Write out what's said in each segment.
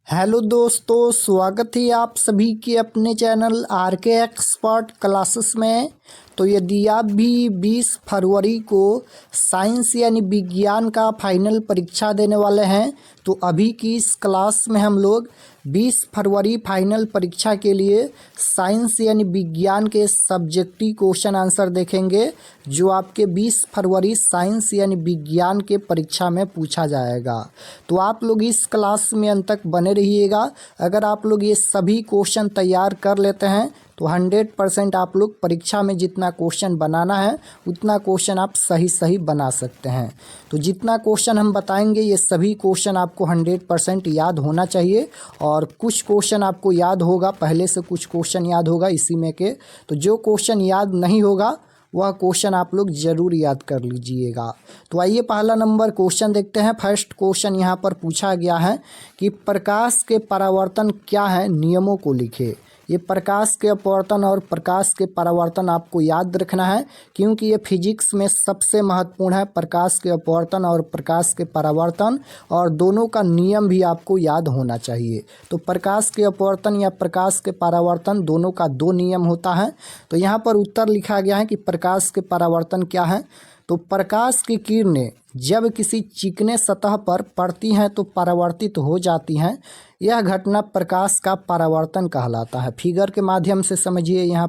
Hello दोस्तों, स्वागत है आप सभी के अपने चैनल आरके एक्सपर्ट क्लासेस में। तो यदि आप भी 20 फरवरी को साइंस यानी विज्ञान का फाइनल परीक्षा देने वाले हैं तो अभी की इस क्लास में हम लोग 20 फरवरी फाइनल परीक्षा के लिए साइंस यानी विज्ञान के सब्जेक्टिव क्वेश्चन आंसर देखेंगे जो आपके 20 फरवरी साइंस यानी विज्ञान के परीक्षा में पूछा जाएगा। तो आप लोग इस क्लास में अंत तक बने रहिएगा। अगर आप लोग ये सभी क्वेश्चन तैयार कर लेते हैं तो 100% आप लोग परीक्षा में जितना क्वेश्चन बनाना है उतना क्वेश्चन आप सही बना सकते हैं। तो जितना क्वेश्चन हम बताएंगे ये सभी क्वेश्चन आपको 100% याद होना चाहिए और कुछ क्वेश्चन आपको याद होगा, पहले से कुछ क्वेश्चन याद होगा इसी में के। तो जो क्वेश्चन याद नहीं होगा वह क्वेश्चन आप लोग ज़रूर याद कर लीजिएगा। तो आइए पहला नंबर क्वेश्चन देखते हैं। फर्स्ट क्वेश्चन यहाँ पर पूछा गया है कि प्रकाश के परावर्तन क्या है, नियमों को लिखे। ये प्रकाश के अपवर्तन और प्रकाश के परावर्तन आपको याद रखना है क्योंकि ये फिजिक्स में सबसे महत्वपूर्ण है। प्रकाश के अपवर्तन और प्रकाश के परावर्तन और दोनों का नियम भी आपको याद होना चाहिए। तो प्रकाश के अपवर्तन या प्रकाश के परावर्तन दोनों का दो नियम होता है। तो यहाँ पर उत्तर लिखा गया है कि प्रकाश के परावर्तन क्या है। तो प्रकाश की किरणें जब किसी चिकने सतह पर पड़ती हैं तो परावर्तित हो जाती हैं। यह घटना प्रकाश का परावर्तन कहलाता है। फिगर के माध्यम से समझिए। यहाँ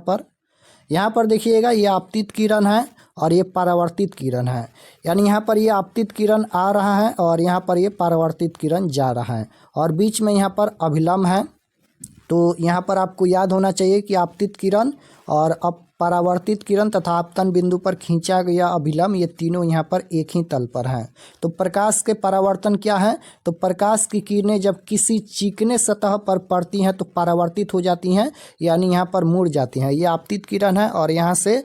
पर देखिएगा ये आपतित किरण है और ये परावर्तित किरण है। यानी यहाँ पर ये आपतित किरण आ रहा है और यहाँ पर ये परावर्तित किरण जा रहा है और बीच में यहाँ पर अभिलंब है। तो यहाँ पर आपको याद होना चाहिए कि आपतित किरण और परावर्तित किरण तथा आपतन बिंदु पर खींचा गया अभिलंब ये तीनों यहाँ पर एक ही तल पर हैं। तो प्रकाश के परावर्तन क्या है। तो प्रकाश की किरणें जब किसी चिकने सतह पर पड़ती हैं तो परावर्तित हो जाती हैं, यानी यहाँ पर मुड़ जाती हैं। ये आपतित किरण है और यहाँ से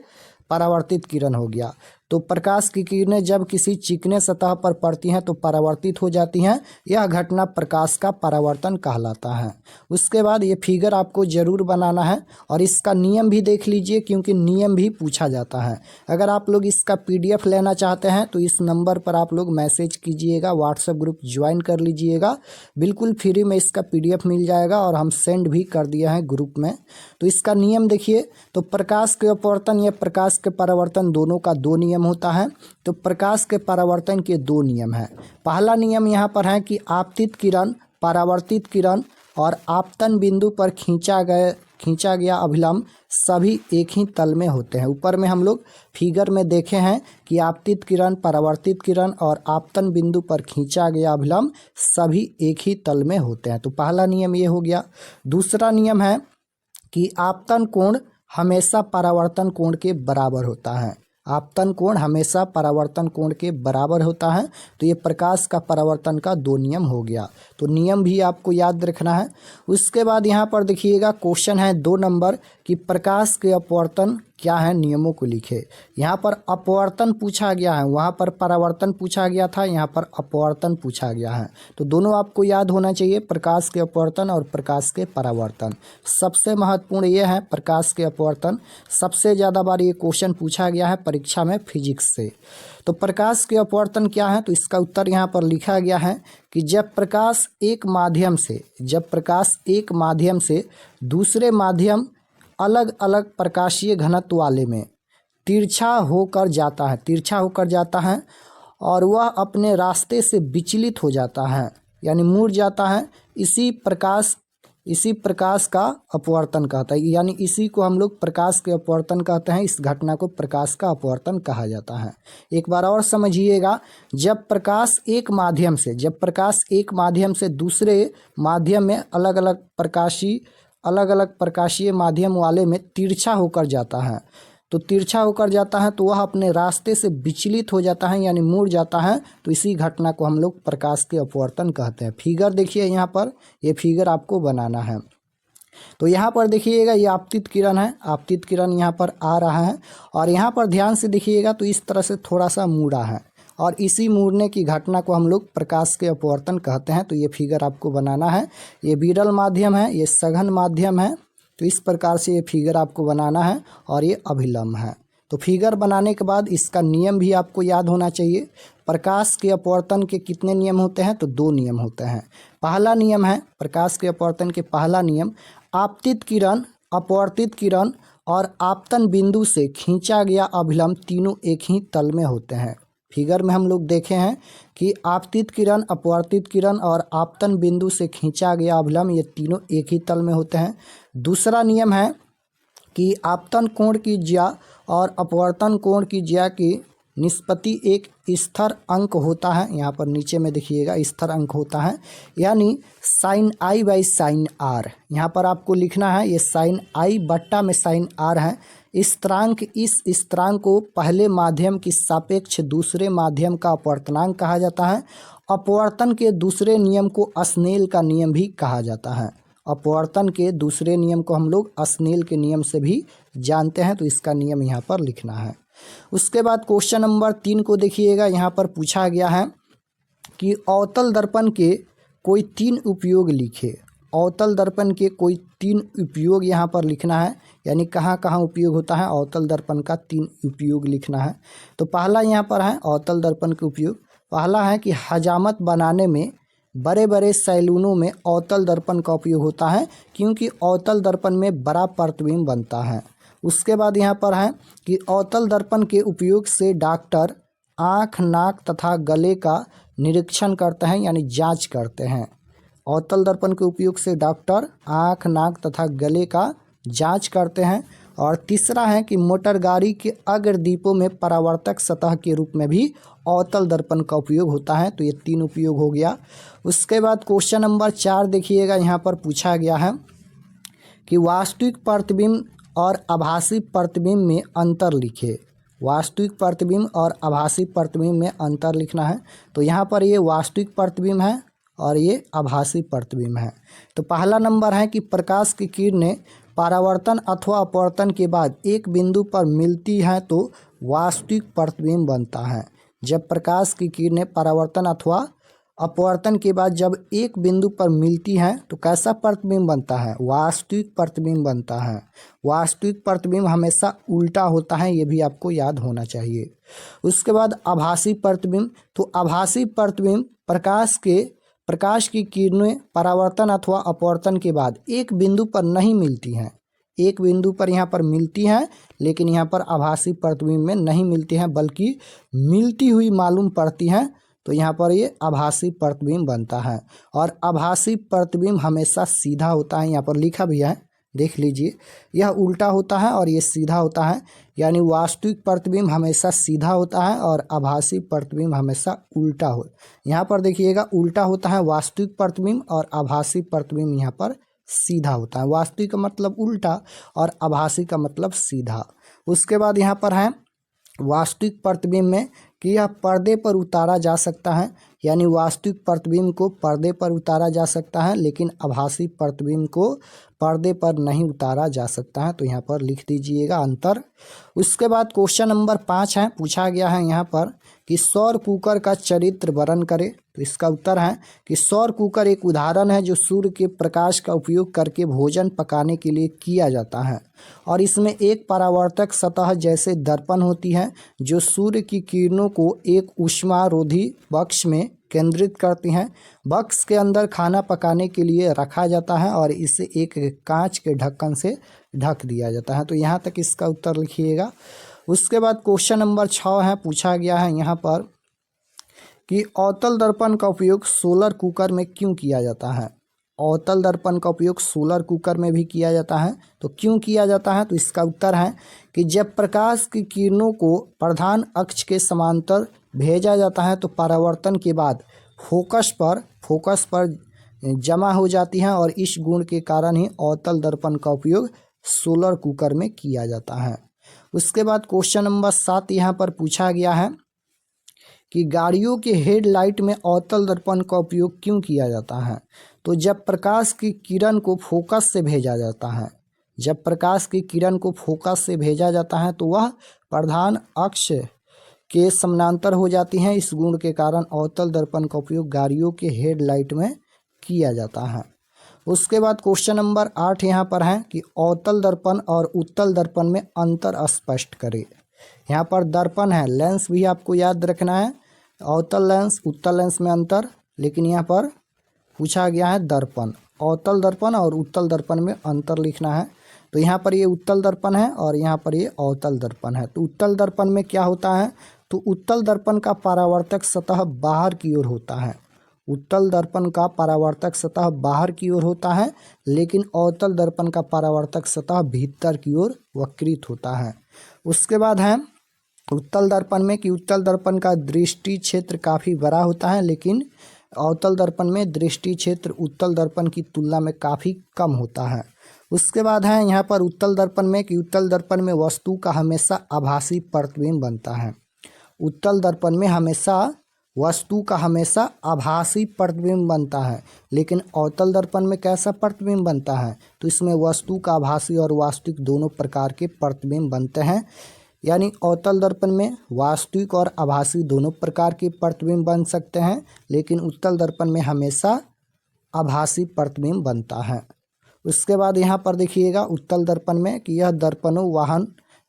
परावर्तित किरण हो गया। तो प्रकाश की किरणें जब किसी चिकने सतह पर पड़ती हैं तो परावर्तित हो जाती हैं। यह घटना प्रकाश का परावर्तन कहलाता है। उसके बाद ये फिगर आपको ज़रूर बनाना है और इसका नियम भी देख लीजिए क्योंकि नियम भी पूछा जाता है। अगर आप लोग इसका PDF लेना चाहते हैं तो इस नंबर पर आप लोग मैसेज कीजिएगा, व्हाट्सएप ग्रुप ज्वाइन कर लीजिएगा। बिल्कुल फ्री में इसका PDF मिल जाएगा और हम सेंड भी कर दिया है ग्रुप में। तो इसका नियम देखिए। तो प्रकाश के अपवर्तन या प्रकाश के परावर्तन दोनों का दो नियम होता है। तो प्रकाश के परावर्तन के दो नियम हैं। पहला नियम यहाँ पर है कि आपतित किरण, परावर्तित किरण और आपतन बिंदु पर खींचा गया अभिलंब सभी एक ही तल में होते हैं। ऊपर में हम लोग फिगर में देखे हैं कि आपतित किरण, परावर्तित किरण और आपतन बिंदु पर खींचा गया अभिलंब सभी एक ही तल में होते हैं। तो पहला नियम ये हो गया। दूसरा नियम है कि आपतन कोण हमेशा परावर्तन कोण के बराबर होता है। आपतन कोण हमेशा परावर्तन कोण के बराबर होता है। तो ये प्रकाश का परावर्तन का दो नियम हो गया। तो नियम भी आपको याद रखना है। उसके बाद यहाँ पर देखिएगा क्वेश्चन है 2 नंबर कि प्रकाश के अपवर्तन क्या है, नियमों को लिखे। यहाँ पर अपवर्तन पूछा गया है, वहाँ पर परावर्तन पूछा गया था, यहाँ पर अपवर्तन पूछा गया है। तो दोनों आपको याद होना चाहिए, प्रकाश के अपवर्तन और प्रकाश के परावर्तन। सबसे महत्वपूर्ण ये है प्रकाश के अपवर्तन। सबसे ज़्यादा बार ये क्वेश्चन पूछा गया है परीक्षा में फिजिक्स से। तो प्रकाश के अपवर्तन क्या है। तो इसका उत्तर यहाँ पर लिखा गया है कि जब प्रकाश एक माध्यम से दूसरे माध्यम अलग अलग प्रकाशीय घनत्व वाले में तिरछा होकर जाता है और वह अपने रास्ते से विचलित हो जाता है, यानी मुड़ जाता है। इसी प्रकाश का अपवर्तन कहता है, यानी इसी को हम लोग प्रकाश के अपवर्तन कहते हैं। इस घटना को प्रकाश का अपवर्तन कहा जाता है। एक बार और समझिएगा। जब प्रकाश एक माध्यम से दूसरे माध्यम में अलग अलग प्रकाशीय माध्यम वाले में तिरछा होकर जाता है तो वह अपने रास्ते से विचलित हो जाता है, यानी मुड़ जाता है। तो इसी घटना को हम लोग प्रकाश के अपवर्तन कहते हैं। फिगर देखिए, यहाँ पर ये फिगर आपको बनाना है। तो यहाँ पर देखिएगा ये आपतित किरण है, आपतित किरण यहाँ पर आ रहा है और यहाँ पर ध्यान से देखिएगा तो इस तरह से थोड़ा सा मुड़ा है और इसी मुड़ने की घटना को हम लोग प्रकाश के अपवर्तन कहते हैं। तो ये फिगर आपको बनाना है। ये विरल माध्यम है, ये सघन माध्यम है। तो इस प्रकार से ये फिगर आपको बनाना है और ये अभिलंब है। तो फिगर बनाने के बाद इसका नियम भी आपको याद होना चाहिए। प्रकाश के अपवर्तन के कितने नियम होते हैं? तो 2 नियम होते हैं। पहला नियम है प्रकाश के अपवर्तन के पहला नियम, आपतित किरण, अपवर्तित किरण और आपतन बिंदु से खींचा गया अभिलंब तीनों एक ही तल में होते हैं। फिगर में हम लोग देखे हैं कि आपतित किरण, अपवर्तित किरण और आपतन बिंदु से खींचा गया अभिलंब ये तीनों एक ही तल में होते हैं। दूसरा नियम है कि आपतन कोण की ज्या और अपवर्तन कोण की ज्या की निष्पत्ति एक स्थिर अंक होता है। यहाँ पर नीचे में देखिएगा स्थिर अंक होता है, यानी sine i by sine r. यहाँ पर आपको लिखना है ये साइन आई बट्टा में साइन आर है। स्थिरांक, इस स्थिरांक को पहले माध्यम की सापेक्ष दूसरे माध्यम का अपवर्तनांक कहा जाता है। अपवर्तन के दूसरे नियम को स्नेल का नियम भी कहा जाता है। अपवर्तन के दूसरे नियम को हम लोग स्नेल के नियम से भी जानते हैं, तो इसका नियम यहाँ पर लिखना है। उसके बाद क्वेश्चन नंबर 3 को देखिएगा। यहाँ पर पूछा गया है कि अवतल दर्पण के कोई 3 उपयोग लिखे। अवतल दर्पण के कोई 3 उपयोग यहाँ पर लिखना है, यानी कहाँ कहाँ उपयोग होता है अवतल दर्पण का 3 उपयोग लिखना है। तो पहला यहाँ पर है अवतल दर्पण के उपयोग। पहला है कि हजामत बनाने में बड़े बड़े सैलूनों में अवतल दर्पण का उपयोग होता है, क्योंकि अवतल दर्पण में बड़ा प्रतिबिंब बनता है। उसके बाद यहाँ पर है कि अवतल दर्पण के उपयोग से डॉक्टर आँख, नाक तथा गले का निरीक्षण करते हैं, यानी जांच करते हैं। अवतल दर्पण के उपयोग से डॉक्टर आँख, नाक तथा गले का जांच करते हैं। और तीसरा है कि मोटर गाड़ी के अग्रदीपों में परावर्तक सतह के रूप में भी अवतल दर्पण का उपयोग होता है। तो ये 3 उपयोग हो गया। उसके बाद क्वेश्चन नंबर 4 देखिएगा। यहाँ पर पूछा गया है कि वास्तविक प्रतिबिंब और आभासी प्रतिबिंब में अंतर लिखे। वास्तविक प्रतिबिंब और आभासी प्रतिबिंब में अंतर लिखना है। तो यहाँ पर ये वास्तविक प्रतिबिंब है और ये आभासी प्रतिबिंब है। तो पहला नंबर है कि प्रकाश की किरणें परावर्तन अथवा अपवर्तन के बाद एक बिंदु पर मिलती हैं तो वास्तविक प्रतिबिंब बनता है। जब प्रकाश की किरणें परावर्तन अथवा अपवर्तन के बाद जब एक बिंदु पर मिलती हैं तो कैसा प्रतिबिंब बनता है? वास्तविक प्रतिबिंब बनता है। वास्तविक प्रतिबिंब हमेशा उल्टा होता है, ये भी आपको याद होना चाहिए। उसके बाद आभासी प्रतिबिंब। तो आभासी प्रतिबिंब प्रकाश की किरणें परावर्तन अथवा अपवर्तन के बाद एक बिंदु पर नहीं मिलती हैं। एक बिंदु पर यहाँ पर मिलती हैं, लेकिन यहाँ पर आभासी प्रतिबिंब में नहीं मिलती हैं, बल्कि मिलती हुई मालूम पड़ती हैं। तो यहाँ पर ये आभासी प्रतिबिंब बनता है। और आभासी प्रतिबिंब हमेशा सीधा होता है। यहाँ पर लिखा भी है, देख लीजिए, यह उल्टा होता है और ये सीधा होता है। यानी वास्तविक प्रतिबिंब हमेशा सीधा होता है और आभासी प्रतिबिंब हमेशा उल्टा हो। यहाँ पर देखिएगा उल्टा होता है वास्तविक प्रतिबिंब और आभासी प्रतिबिंब यहाँ पर सीधा होता है। वास्तविक का मतलब उल्टा और आभासी का मतलब सीधा। उसके बाद यहाँ पर है वास्तविक प्रतिबिंब में कि यह पर्दे पर उतारा जा सकता है, यानी वास्तविक प्रतिबिंब को पर्दे पर उतारा जा सकता है, लेकिन आभासी प्रतिबिंब को पर्दे पर नहीं उतारा जा सकता है। तो यहाँ पर लिख दीजिएगा अंतर। उसके बाद क्वेश्चन नंबर 5 है। पूछा गया है यहाँ पर कि सौर कुकर का चरित्र वर्णन करे। तो इसका उत्तर है कि सौर कुकर एक उदाहरण है जो सूर्य के प्रकाश का उपयोग करके भोजन पकाने के लिए किया जाता है, और इसमें एक परावर्तक सतह जैसे दर्पण होती है जो सूर्य की किरणों को एक ऊष्मारोधी बक्स में केंद्रित करती हैं। बक्स के अंदर खाना पकाने के लिए रखा जाता है और इसे एक कांच के ढक्कन से ढक दिया जाता है। तो यहाँ तक इसका उत्तर लिखिएगा। उसके बाद क्वेश्चन नंबर 6 है। पूछा गया है यहाँ पर कि अवतल दर्पण का उपयोग सोलर कुकर में क्यों किया जाता है। अवतल दर्पण का उपयोग सोलर कुकर में भी किया जाता है। तो क्यों किया जाता है? तो इसका उत्तर है कि जब प्रकाश की किरणों को प्रधान अक्ष के समांतर भेजा जाता है तो परावर्तन के बाद फोकस पर जमा हो जाती हैं, और इस गुण के कारण ही अवतल दर्पण का उपयोग सोलर कुकर में किया जाता है। उसके बाद क्वेश्चन नंबर 7 यहाँ पर पूछा गया है कि गाड़ियों के हेडलाइट में अवतल दर्पण का उपयोग क्यों किया जाता है। तो जब प्रकाश की किरण को फोकस से भेजा जाता है, जब प्रकाश की किरण को फोकस से भेजा जाता है तो वह प्रधान अक्ष के समानांतर हो जाती हैं। इस गुण के कारण अवतल दर्पण का उपयोग गाड़ियों के हेडलाइट में किया जाता है। उसके बाद क्वेश्चन नंबर 8 यहाँ पर है कि अवतल दर्पण और उत्तल दर्पण में अंतर स्पष्ट करें। यहाँ पर दर्पण है, लेंस भी आपको याद रखना है, अवतल लेंस उत्तल लेंस में अंतर, लेकिन यहाँ पर पूछा गया है दर्पण, अवतल दर्पण और उत्तल दर्पण में अंतर लिखना है। तो यहाँ पर ये उत्तल दर्पण है और यहाँ पर ये अवतल दर्पण है। तो उत्तल दर्पण में क्या होता है, तो उत्तल दर्पण का परावर्तक सतह बाहर की ओर होता है, उत्तल दर्पण का परावर्तक सतह बाहर की ओर होता है, लेकिन अवतल दर्पण का परावर्तक सतह भीतर की ओर वक्रित होता है। उसके बाद है उत्तल दर्पण में कि उत्तल दर्पण का दृष्टि क्षेत्र काफ़ी बड़ा होता है, लेकिन अवतल दर्पण में दृष्टि क्षेत्र उत्तल दर्पण की तुलना में काफ़ी कम होता है। उसके बाद है यहाँ पर उत्तल दर्पण में कि उत्तल दर्पण में वस्तु का हमेशा आभासी प्रतिबिंब बनता है, उत्तल दर्पण में हमेशा वस्तु का हमेशा आभासी प्रतिबिंब बनता है, लेकिन अवतल दर्पण में कैसा प्रतिबिंब बनता है, तो इसमें वस्तु का आभासी और वास्तविक दोनों प्रकार के प्रतिबिंब बनते हैं। यानी अवतल दर्पण में वास्तविक और आभासी दोनों प्रकार के प्रतिबिंब बन सकते हैं, लेकिन उत्तल दर्पण में हमेशा आभासी प्रतिबिंब बनता है। उसके बाद यहाँ पर देखिएगा उत्तल दर्पण में कि यह दर्पणों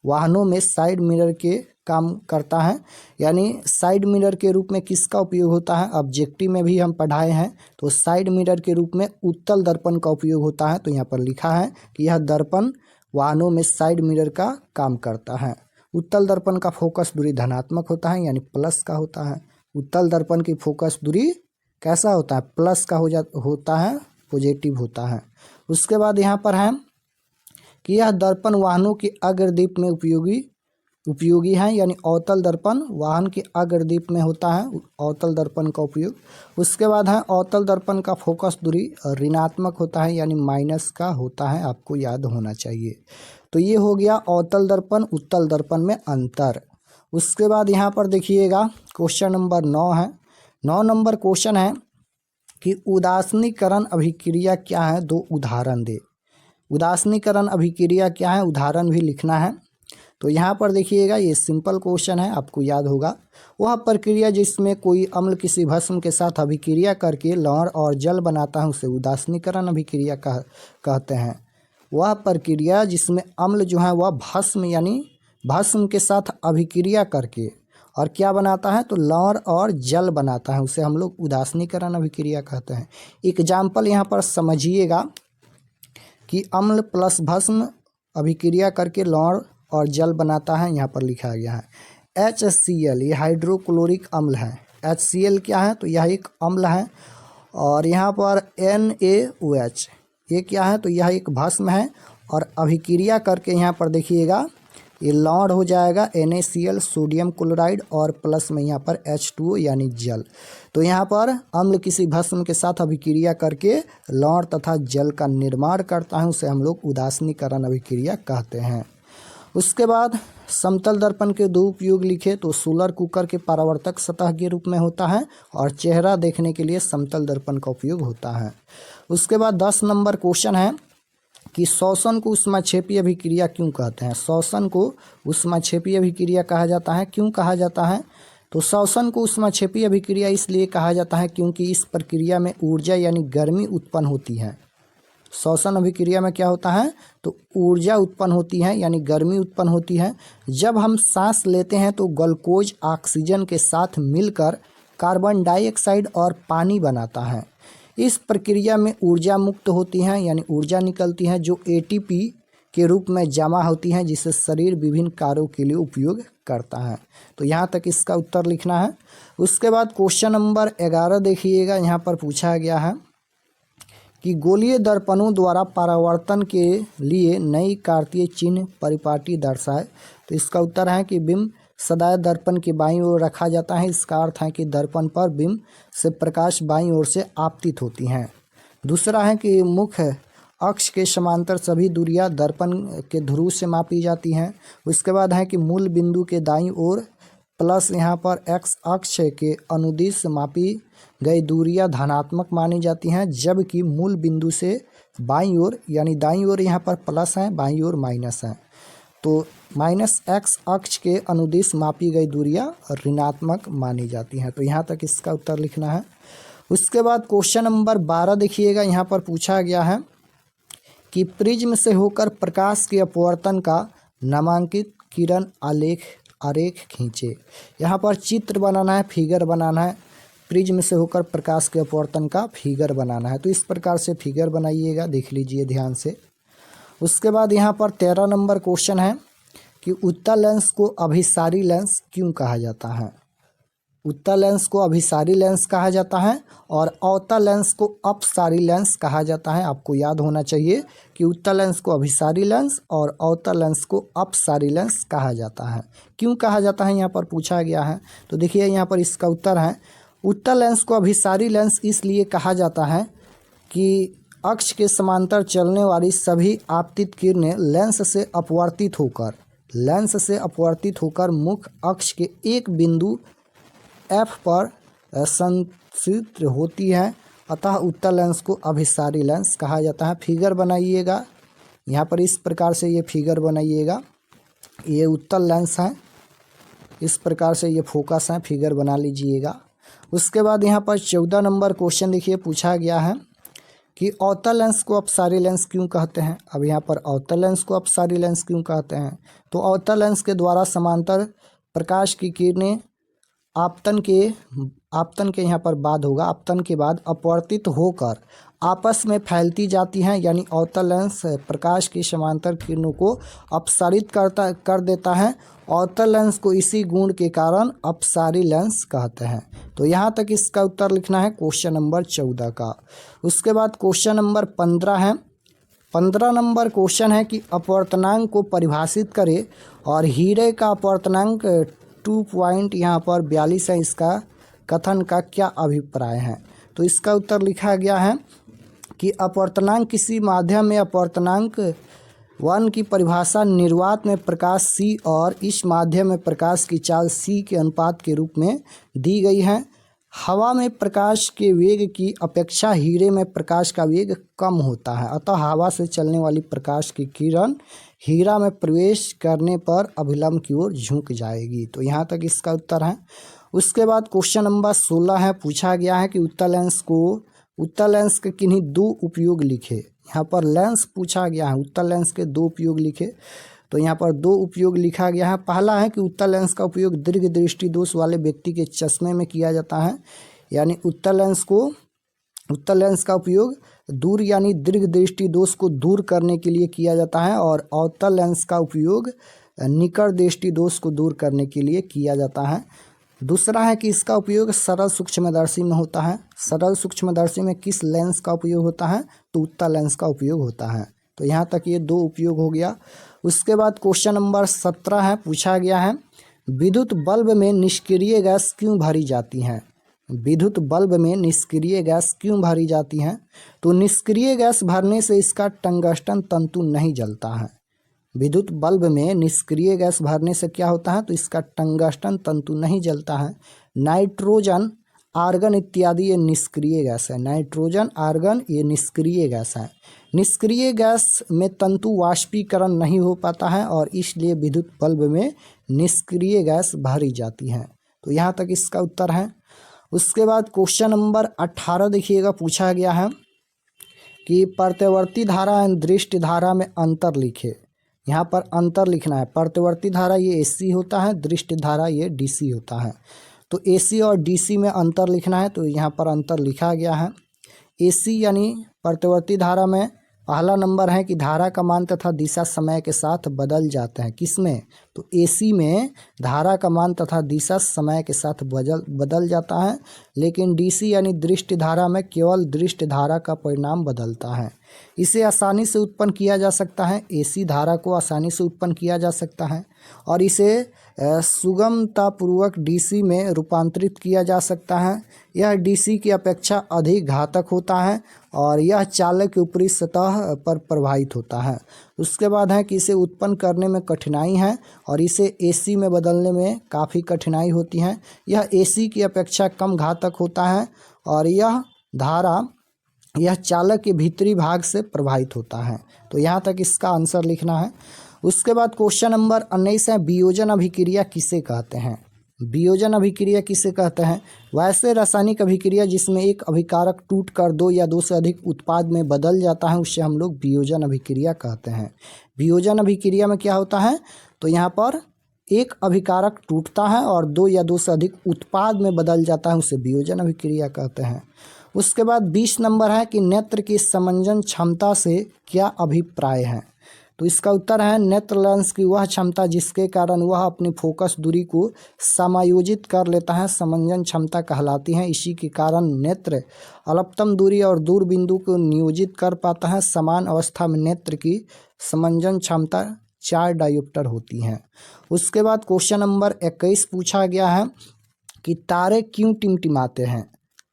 वाहनों में साइड मिरर के काम करता है। यानी साइड मिरर के रूप में किसका उपयोग होता है, ऑब्जेक्टिव में भी हम पढ़ाए हैं, तो साइड मिरर के रूप में उत्तल दर्पण का उपयोग होता है। तो यहाँ पर लिखा है कि यह दर्पण वाहनों में साइड मिरर का काम करता है। उत्तल दर्पण का फोकस दूरी धनात्मक होता है, यानी प्लस का होता है। उत्तल दर्पण की फोकस दूरी कैसा होता है, प्लस का होता है, पॉजिटिव होता है। उसके बाद यहाँ पर है कि यह दर्पण वाहनों के अग्रदीप में उपयोगी है, यानी अवतल दर्पण वाहन के अग्रदीप में होता है अवतल दर्पण का उपयोग। उसके बाद है अवतल दर्पण का फोकस दूरी ऋणात्मक होता है, यानी माइनस का होता है, आपको याद होना चाहिए। तो ये हो गया अवतल दर्पण उत्तल दर्पण में अंतर। उसके बाद यहाँ पर देखिएगा क्वेश्चन नंबर 9 है। 9 नंबर क्वेश्चन है कि उदासीनीकरण अभिक्रिया क्या है, 2 उदाहरण दे। उदासीनीकरण अभिक्रिया क्या है, उदाहरण भी लिखना है। तो यहाँ पर देखिएगा ये सिंपल क्वेश्चन है, आपको याद होगा। वह प्रक्रिया जिसमें कोई अम्ल किसी भस्म के साथ अभिक्रिया करके लवण और जल बनाता है उसे उदासीनीकरण अभिक्रिया कहते हैं। वह प्रक्रिया जिसमें अम्ल जो है वह भस्म यानी भस्म के साथ अभिक्रिया करके और क्या बनाता है, तो लवण और जल बनाता है, उसे हम लोग उदासीनीकरण अभिक्रिया कहते हैं। एग्जाम्पल यहाँ पर समझिएगा कि अम्ल प्लस भस्म अभिक्रिया करके लवण और जल बनाता है। यहाँ पर लिखा गया है HCl, ये हाइड्रोक्लोरिक अम्ल है। HCl क्या है, तो यह एक अम्ल है। और यहाँ पर NaOH ये क्या है, तो यह एक भस्म है। और अभिक्रिया करके यहाँ पर देखिएगा ये लवण हो जाएगा NaCl सोडियम क्लोराइड और प्लस में यहाँ पर H2O यानी जल। तो यहाँ पर अम्ल किसी भस्म के साथ अभिक्रिया करके लवण तथा जल का निर्माण करता है, उसे हम लोग उदासीनीकरण अभिक्रिया कहते हैं। उसके बाद समतल दर्पण के 2 उपयोग लिखे, तो सोलर कुकर के परावर्तक सतह के रूप में होता है और चेहरा देखने के लिए समतल दर्पण का उपयोग होता है। उसके बाद 10 नंबर क्वेश्चन है कि शोषण को ऊष्माक्षेपीय अभिक्रिया क्यों कहते हैं। शोषण को ऊष्माक्षेपीय अभिक्रिया कहा जाता है, क्यों कहा जाता है, तो शोषण को ऊष्माक्षेपीय अभिक्रिया इसलिए कहा जाता है क्योंकि इस प्रक्रिया में ऊर्जा यानी गर्मी उत्पन्न होती है। शोषण अभिक्रिया में क्या होता है, तो ऊर्जा उत्पन्न होती है यानी गर्मी उत्पन्न होती है। जब हम सांस लेते हैं तो ग्लूकोज ऑक्सीजन के साथ मिलकर कार्बन डाइऑक्साइड और पानी बनाता है। इस प्रक्रिया में ऊर्जा मुक्त होती है यानी ऊर्जा निकलती है जो ATP के रूप में जमा होती है, जिसे शरीर विभिन्न कार्यों के लिए उपयोग करता है। तो यहाँ तक इसका उत्तर लिखना है। उसके बाद क्वेश्चन नंबर 11 देखिएगा, यहाँ पर पूछा गया है कि गोलीय दर्पणों द्वारा परावर्तन के लिए नई कार्तीय चिन्ह परिपाटी दर्शाए। तो इसका उत्तर है कि बिंब सदैव दर्पण की बाईं ओर रखा जाता है। इसका अर्थ है कि दर्पण पर बिंब से प्रकाश बाईं ओर से आपतित होती हैं। दूसरा है कि मुख्य अक्ष के समांतर सभी दूरियां दर्पण के ध्रुव से मापी जाती हैं। उसके बाद है कि मूल बिंदु के दाईं ओर प्लस यहाँ पर x अक्ष के अनुदिश मापी गई दूरियां धनात्मक मानी जाती हैं, जबकि मूल बिंदु से बाईं ओर यानी दाईं ओर यहाँ पर प्लस है, बाईं ओर माइनस है। तो -x अक्ष के अनुदिश मापी गई दूरियां ऋणात्मक मानी जाती हैं। तो यहाँ तक इसका उत्तर लिखना है। उसके बाद क्वेश्चन नंबर 12 देखिएगा, यहाँ पर पूछा गया है कि प्रिज्म से होकर प्रकाश के अपवर्तन का नामांकित किरण आलेख आरेख खींचे। यहाँ पर चित्र बनाना है, फिगर बनाना है, प्रिज्म से होकर प्रकाश के अपवर्तन का फिगर बनाना है। तो इस प्रकार से फिगर बनाइएगा, देख लीजिए ध्यान से। उसके बाद यहाँ पर 13 नंबर क्वेश्चन है कि उत्तल लेंस को अभिसारी लेंस क्यों कहा जाता है। उत्तल लेंस को अभिसारी लेंस कहा जाता है और अवतल लेंस को अपसारी लेंस कहा जाता है। आपको याद होना चाहिए कि उत्तल लेंस को अभिसारी लेंस और अवतल लेंस को अपसारी लेंस कहा जाता है। क्यों कहा जाता है यहाँ पर पूछा गया है। तो देखिए यहाँ पर इसका उत्तर है, उत्तल लेंस को अभिसारी लेंस इसलिए कहा जाता है कि अक्ष के समांतर चलने वाली सभी आपतित किरणें लेंस से अपवर्तित होकर मुख्य अक्ष के एक बिंदु F पर संचित्र होती है, अतः उत्तल लेंस को अभिसारी लेंस कहा जाता है। फिगर बनाइएगा, यहाँ पर इस प्रकार से ये फिगर बनाइएगा। ये उत्तल लेंस है, इस प्रकार से ये फोकस है, फिगर बना लीजिएगा। उसके बाद यहाँ पर 14 नंबर क्वेश्चन देखिए पूछा गया है कि अवतल लेंस को अपसारी लेंस क्यों कहते हैं। अब यहाँ पर अवतल लेंस को अपसारी लेंस क्यों कहते हैं, तो अवतल लेंस के द्वारा समांतर प्रकाश की किरणें आपतन के यहाँ पर बाद होगा, आपतन के बाद अपवर्तित होकर आपस में फैलती जाती हैं, यानी अवतल लेंस प्रकाश की समांतर किरणों को अपसारित कर देता है। अवतल लेंस को इसी गुण के कारण अपसारी लेंस कहते हैं। तो यहाँ तक इसका उत्तर लिखना है क्वेश्चन नंबर 14 का। उसके बाद क्वेश्चन नंबर 15 है। 15 नंबर क्वेश्चन है कि अपवर्तनांक को परिभाषित करे और हीरे का अपवर्तनांक 2 यहाँ पर 42 है, इसका कथन का क्या अभिप्राय है। तो इसका उत्तर लिखा गया है कि अपवर्तनांक किसी माध्यम में अपवर्तनांक 1 की परिभाषा निर्वात में प्रकाश c और इस माध्यम में प्रकाश की चाल c के अनुपात के रूप में दी गई है। हवा में प्रकाश के वेग की अपेक्षा हीरे में प्रकाश का वेग कम होता है, अतः हवा से चलने वाली प्रकाश की किरण हीरा में प्रवेश करने पर अभिलंब की ओर झुक जाएगी। तो यहाँ तक इसका उत्तर है। उसके बाद क्वेश्चन नंबर 16 है, पूछा गया है कि उत्तल लेंस के किन्हीं 2 उपयोग लिखे। यहाँ पर लेंस पूछा गया है, उत्तल लेंस के 2 उपयोग लिखे। तो यहाँ पर 2 उपयोग लिखा गया है। पहला है कि उत्तल लेंस का उपयोग दीर्घ दृष्टि दोष वाले व्यक्ति के चश्मे में किया जाता है, यानी उत्तल लेंस का उपयोग दूर यानी दीर्घ दृष्टि दोष को दूर करने के लिए किया जाता है और अवतल लेंस का उपयोग निकट दृष्टि दोष को दूर करने के लिए किया जाता है। दूसरा है कि इसका उपयोग सरल सूक्ष्मदर्शी में होता है। सरल सूक्ष्मदर्शी में किस लेंस का उपयोग होता है, तो उत्तल लेंस का उपयोग होता है। तो यहाँ तक ये 2 उपयोग हो गया। उसके बाद क्वेश्चन नंबर 17 है, पूछा गया है विद्युत बल्ब में निष्क्रिय गैस क्यों भरी जाती हैं। विद्युत बल्ब में निष्क्रिय गैस क्यों भरी जाती हैं, तो निष्क्रिय गैस भरने से इसका टंगस्टन तंतु नहीं जलता है। विद्युत बल्ब में निष्क्रिय गैस भरने से क्या होता है, तो इसका टंगस्टन तंतु नहीं जलता है। नाइट्रोजन, आर्गन इत्यादि ये निष्क्रिय गैस है। नाइट्रोजन, आर्गन ये निष्क्रिय गैस है। निष्क्रिय गैस में तंतु वाष्पीकरण नहीं हो पाता है और इसलिए विद्युत बल्ब में निष्क्रिय गैस भरी जाती है। तो यहाँ तक इसका उत्तर है। उसके बाद क्वेश्चन नंबर 18 देखिएगा, पूछा गया है कि प्रत्यवर्ती धारा एवं दृष्टि धारा में अंतर लिखे। यहाँ पर अंतर लिखना है। प्रत्यवर्ती धारा ये AC होता है, दृष्टि धारा ये DC होता है। तो AC और DC में अंतर लिखना है। तो यहाँ पर अंतर लिखा गया है। AC यानी प्रत्यवर्ती धारा में पहला नंबर है कि धारा का मान तथा दिशा समय के साथ बदल जाते हैं। किसमें, तो AC में धारा का मान तथा दिशा समय के साथ बदल जाता है, लेकिन DC यानी दृष्टि धारा में केवल दृष्टि धारा का परिणाम बदलता है। इसे आसानी से उत्पन्न किया जा सकता है। AC धारा को आसानी से उत्पन्न किया जा सकता है और इसे सुगमतापूर्वक DC में रूपांतरित किया जा सकता है। यह DC की अपेक्षा अधिक घातक होता है और यह चालक की ऊपरी सतह पर प्रभावित होता है। उसके बाद है कि इसे उत्पन्न करने में कठिनाई है और इसे AC में बदलने में काफ़ी कठिनाई होती है। यह AC की अपेक्षा कम घातक होता है और यह चालक के भीतरी भाग से प्रभावित होता है। तो यहाँ तक इसका आंसर लिखना है। उसके बाद क्वेश्चन नंबर 19 है, वियोजन अभिक्रिया किसे कहते हैं। वियोजन अभिक्रिया किसे कहते हैं, वैसे रासायनिक अभिक्रिया जिसमें एक अभिकारक टूट कर 2 या 2 से अधिक उत्पाद में बदल जाता है उससे हम लोग वियोजन अभिक्रिया कहते हैं। वियोजन अभिक्रिया में क्या होता है, तो यहाँ पर एक अभिकारक टूटता है और दो या दो से अधिक उत्पाद में बदल जाता है, उसे वियोजन अभिक्रिया कहते हैं। उसके बाद 20 नंबर है कि नेत्र की समंजन क्षमता से क्या अभिप्राय है। तो इसका उत्तर है नेत्र लेंस की वह क्षमता जिसके कारण वह अपनी फोकस दूरी को समायोजित कर लेता है, समंजन क्षमता कहलाती है। इसी के कारण नेत्र अल्पतम दूरी और दूर बिंदु को नियोजित कर पाता है। समान अवस्था में नेत्र की समंजन क्षमता 4 डायोप्टर होती हैं। उसके बाद क्वेश्चन नंबर 21 पूछा गया है कि तारे क्यों टिमटिमाते हैं।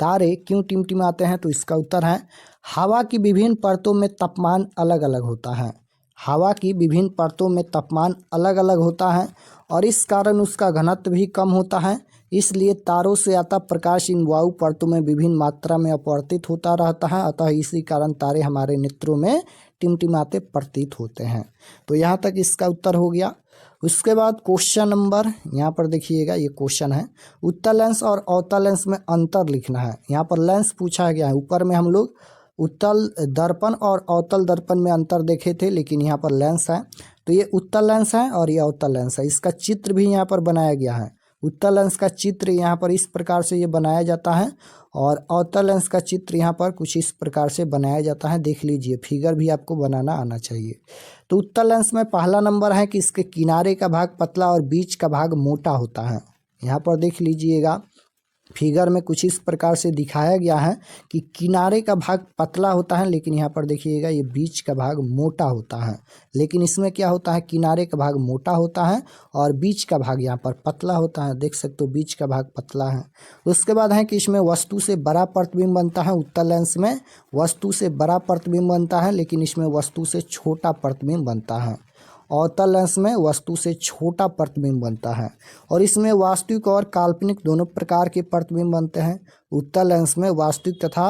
तारे क्यों टिमटिमाते हैं, तो इसका उत्तर है हवा की विभिन्न परतों में तापमान अलग अलग होता है। हवा की विभिन्न परतों में तापमान अलग अलग होता है और इस कारण उसका घनत्व भी कम होता है, इसलिए तारों से आता प्रकाश इन वायु परतों में विभिन्न मात्रा में अपवर्तित होता रहता है। अतः इसी कारण तारे हमारे नेत्रों में टिमटिमाते प्रतीत होते हैं। तो यहाँ तक इसका उत्तर हो गया। उसके बाद क्वेश्चन नंबर यहाँ पर देखिएगा, ये क्वेश्चन है उत्तल लेंस और अवतल लेंस में अंतर लिखना है। यहाँ पर लेंस पूछा गया है। ऊपर में हम लोग उत्तल दर्पण और अवतल दर्पण में अंतर देखे थे, लेकिन यहाँ पर लेंस है। तो ये उत्तल लेंस है और ये अवतल लेंस है। इसका चित्र भी यहाँ पर बनाया गया है। उत्तल लेंस का चित्र यहाँ पर इस प्रकार से ये बनाया जाता है और अवतल लेंस का चित्र यहाँ पर कुछ इस प्रकार से बनाया जाता है। देख लीजिए, फिगर भी आपको बनाना आना चाहिए। तो उत्तल लेंस में पहला नंबर है कि इसके किनारे का भाग पतला और बीच का भाग मोटा होता है। यहाँ पर देख लीजिएगा, फिगर में कुछ इस प्रकार से दिखाया गया है कि किनारे का भाग पतला होता है, लेकिन यहाँ पर देखिएगा ये बीच का भाग मोटा होता है। लेकिन इसमें क्या होता है, किनारे का भाग मोटा होता है और बीच का भाग यहाँ पर पतला होता है। देख सकते हो, बीच का भाग पतला है। उसके बाद है कि इसमें वस्तु से बड़ा प्रतिबिंब बनता है। उत्तल लेंस में वस्तु से बड़ा प्रतिबिंब बनता है, लेकिन इसमें वस्तु से छोटा प्रतिबिंब बनता है। अवतल लेंस में वस्तु से छोटा प्रतिबिंब बनता है और इसमें वास्तविक और काल्पनिक दोनों प्रकार के प्रतिबिंब बनते हैं। उत्तल लेंस में वास्तविक तथा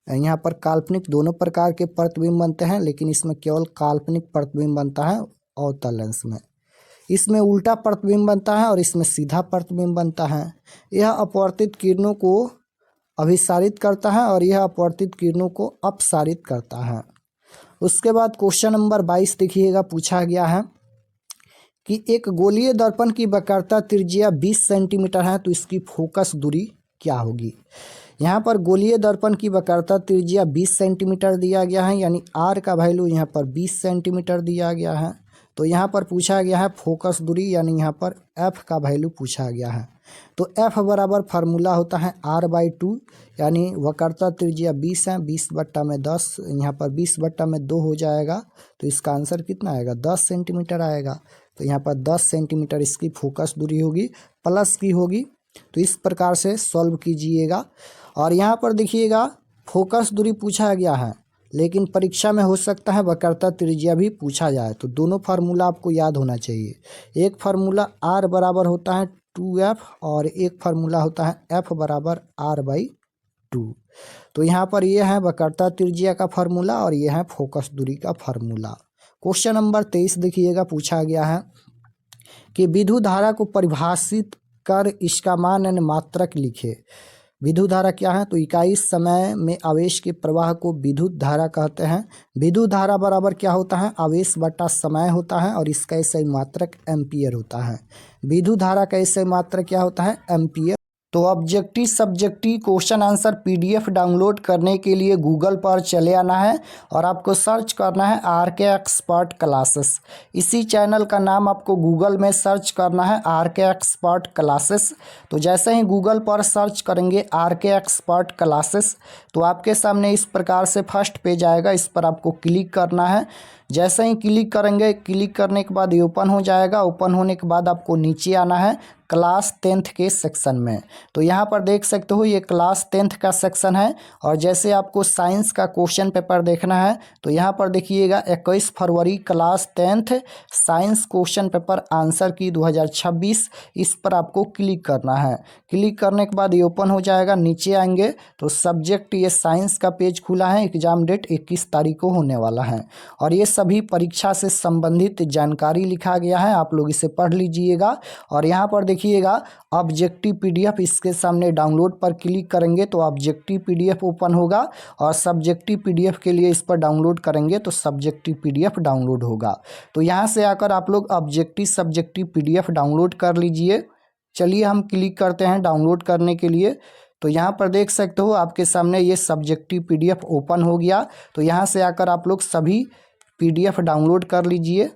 यहाँ पर काल्पनिक दोनों प्रकार के प्रतिबिंब बनते हैं, लेकिन इसमें केवल काल्पनिक प्रतिबिंब बनता है अवतल लेंस में। इसमें उल्टा प्रतिबिंब बनता है और इसमें सीधा प्रतिबिंब बनता है। यह अपवर्तित किरणों को अभिसारित करता है और यह अपवर्तित किरणों को अपसारित करता है। उसके बाद क्वेश्चन नंबर 22 देखिएगा, पूछा गया है कि एक गोलीय दर्पण की वक्रता त्रिज्या 20 सेंटीमीटर है, तो इसकी फोकस दूरी क्या होगी। यहाँ पर गोलीय दर्पण की वक्रता त्रिज्या 20 सेंटीमीटर दिया गया है, यानी आर का वैल्यू यहाँ पर 20 सेंटीमीटर दिया गया है। तो यहाँ पर पूछा गया है फोकस दूरी, यानी यहाँ पर एफ का वैल्यू पूछा गया है। तो एफ बराबर फार्मूला होता है r/2, यानी वक्रता त्रिज्या 20 है, 20/10, यहाँ पर 20/2 हो जाएगा। तो इसका आंसर कितना आएगा, 10 सेंटीमीटर आएगा। तो यहाँ पर 10 सेंटीमीटर इसकी फोकस दूरी होगी, प्लस की होगी। तो इस प्रकार से सॉल्व कीजिएगा। और यहाँ पर देखिएगा, फोकस दूरी पूछा गया है, लेकिन परीक्षा में हो सकता है वक्रता त्रिज्या भी पूछा जाए। तो दोनों फार्मूला आपको याद होना चाहिए। एक फार्मूला r बराबर होता है 2f और एक फार्मूला होता है f बराबर r/2। तो यहाँ पर ये है वक्रता त्रिज्या का फार्मूला और ये है फोकस दूरी का फार्मूला। क्वेश्चन नंबर 23 देखिएगा, पूछा गया है कि विद्युत धारा को परिभाषित कर इसका मान यानी मात्रक लिखे। विद्युत धारा क्या है, तो इकाई समय में आवेश के प्रवाह को विद्युत धारा कहते हैं। विद्युत धारा बराबर क्या होता है, आवेश बटा समय होता है और इसका सही मात्रक एम्पियर होता है। विद्युत धारा का सही मात्रक क्या होता है, एम्पियर। तो objective subjective question answer PDF download करने के लिए गूगल पर चले आना है और आपको सर्च करना है RK एक्सपर्ट क्लासेस। इसी चैनल का नाम आपको गूगल में सर्च करना है RK एक्सपर्ट क्लासेस। तो जैसे ही गूगल पर सर्च करेंगे RK एक्सपर्ट क्लासेस, तो आपके सामने इस प्रकार से फर्स्ट पेज आएगा। इस पर आपको क्लिक करना है। जैसे ही क्लिक करेंगे, क्लिक करने के बाद ये ओपन हो जाएगा। ओपन होने के बाद आपको नीचे आना है क्लास 10th के सेक्शन में। तो यहाँ पर देख सकते हो, ये क्लास 10th का सेक्शन है। और जैसे आपको साइंस का क्वेश्चन पेपर देखना है, तो यहाँ पर देखिएगा 21 फरवरी class 10th science question paper answer key 2026, इस पर आपको क्लिक करना है। क्लिक करने के बाद ये ओपन हो जाएगा। नीचे आएंगे तो सब्जेक्ट ये साइंस का पेज खुला है। एग्जाम डेट 21 तारीख को होने वाला है और ये सभी परीक्षा से संबंधित जानकारी लिखा गया है, आप लोग इसे पढ़ लीजिएगा। और यहाँ पर देखिएगा ऑब्जेक्टिव पीडीएफ, इसके सामने डाउनलोड पर क्लिक करेंगे तो ऑब्जेक्टिव पीडीएफ ओपन होगा और सब्जेक्टिव पीडीएफ के लिए इस पर डाउनलोड करेंगे तो सब्जेक्टिव पीडीएफ डाउनलोड होगा। तो यहाँ से आकर आप लोग ऑब्जेक्टिव सब्जेक्टिव पीडीएफ डाउनलोड कर लीजिए। चलिए हम क्लिक करते हैं डाउनलोड करने के लिए। तो यहाँ पर देख सकते हो आपके सामने ये सब्जेक्टिव पीडीएफ ओपन हो गया। तो यहाँ से आकर आप लोग सभी पीडीएफ डाउनलोड कर लीजिए।